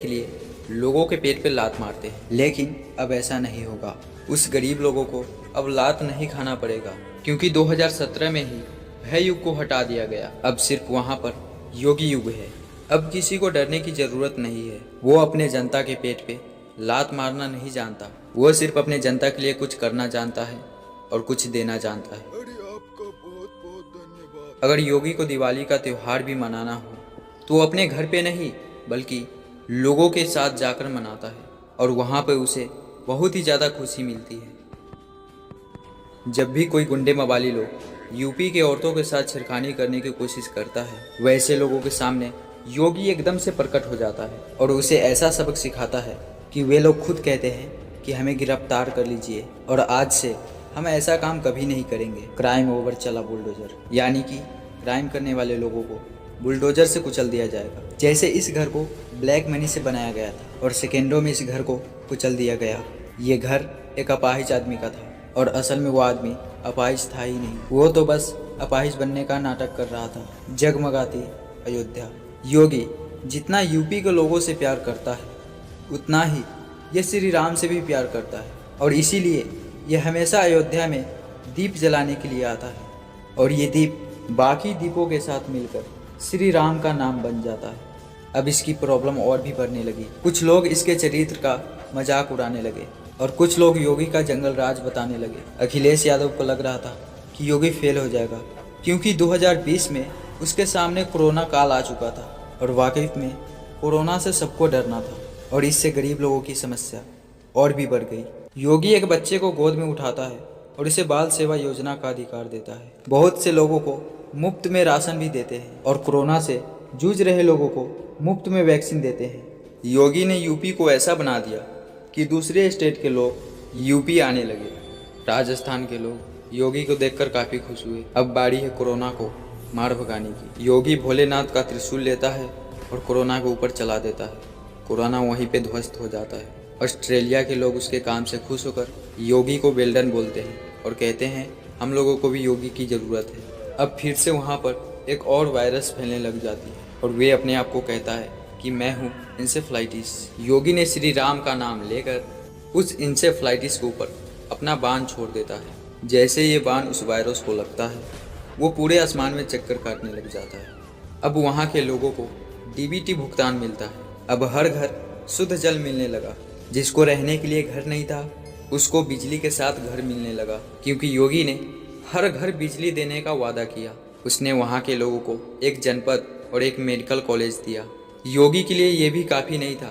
के लिए लोगों के पेट पे लात मारते हैं, लेकिन अब ऐसा नहीं होगा। उस गरीब लोगों को अब लात नहीं खाना पड़ेगा, क्योंकि 2017 में ही भय युग को हटा दिया गया। अब सिर्फ वहाँ पर योगी युग है। अब किसी को डरने की जरूरत नहीं है। वो अपने जनता के पेट पे लात मारना नहीं जानता, वो सिर्फ अपने जनता के लिए कुछ करना जानता है और कुछ देना जानता है। अरे आपका बहुत बहुत धन्यवाद। अगर योगी को दिवाली का त्यौहार भी मनाना हो तो वो अपने घर पे नहीं बल्कि लोगों के साथ जाकर मनाता है, और वहाँ पे उसे बहुत ही ज़्यादा खुशी मिलती है। जब भी कोई गुंडे मवाली लोग यूपी के औरतों के साथ छेड़खानी करने की कोशिश करता है, वैसे लोगों के सामने योगी एकदम से प्रकट हो जाता है और उसे ऐसा सबक सिखाता है कि वे लोग खुद कहते हैं कि हमें गिरफ्तार कर लीजिए और आज से हम ऐसा काम कभी नहीं करेंगे। क्राइम ओवर चला बुलडोजर, यानी कि क्राइम करने वाले लोगों को बुलडोजर से कुचल दिया जाएगा। जैसे इस घर को ब्लैक मनी से बनाया गया था और सेकेंडों में इस घर को कुचल दिया गया। ये घर एक अपाहिज आदमी का था और असल में वो आदमी अपाहिज था ही नहीं, वो तो बस अपाहिज बनने का नाटक कर रहा था। जगमगाती अयोध्या। योगी जितना यूपी के लोगों से प्यार करता है उतना ही ये श्री राम से भी प्यार करता है, और इसीलिए यह हमेशा अयोध्या में दीप जलाने के लिए आता है और ये दीप बाकी दीपों के साथ मिलकर श्री राम का नाम बन जाता है। अब इसकी प्रॉब्लम और भी बढ़ने लगी। कुछ लोग इसके चरित्र का मजाक उड़ाने लगे और कुछ लोग योगी का जंगल राज बताने लगे। अखिलेश यादव को लग रहा था कि योगी फेल हो जाएगा, क्योंकि 2020 में उसके सामने कोरोना काल आ चुका था और वाकई में कोरोना से सबको डरना था और इससे गरीब लोगों की समस्या और भी बढ़ गई। योगी एक बच्चे को गोद में उठाता है और इसे बाल सेवा योजना का अधिकार देता है। बहुत से लोगों को मुफ्त में राशन भी देते हैं और कोरोना से जूझ रहे लोगों को मुफ्त में वैक्सीन देते हैं। योगी ने यूपी को ऐसा बना दिया कि दूसरे स्टेट के लोग यूपी आने लगे। राजस्थान के लोग योगी को देखकर काफ़ी खुश हुए। अब बारी है कोरोना को मार भगाने की। योगी भोलेनाथ का त्रिशूल लेता है और कोरोना के ऊपर चला देता है। कोरोना वहीं पे ध्वस्त हो जाता है। ऑस्ट्रेलिया के लोग उसके काम से खुश होकर योगी को वेल्डन बोलते हैं और कहते हैं हम लोगों को भी योगी की ज़रूरत है। अब फिर से वहाँ पर एक और वायरस फैलने लग जाती है और वे अपने आप को कहता है कि मैं हूँ इंसेफ्लाइटिस। योगी ने श्री राम का नाम लेकर उस इंसेफ्लाइटिस के ऊपर अपना बाण छोड़ देता है। जैसे ये बाण उस वायरस को लगता है वो पूरे आसमान में चक्कर काटने लग जाता है। अब वहाँ के लोगों को डीबीटी भुगतान मिलता है। अब हर घर शुद्ध जल मिलने लगा। जिसको रहने के लिए घर नहीं था उसको बिजली के साथ घर मिलने लगा, क्योंकि योगी ने हर घर बिजली देने का वादा किया। उसने वहाँ के लोगों को एक जनपद और एक मेडिकल कॉलेज दिया। योगी के लिए ये भी काफ़ी नहीं था,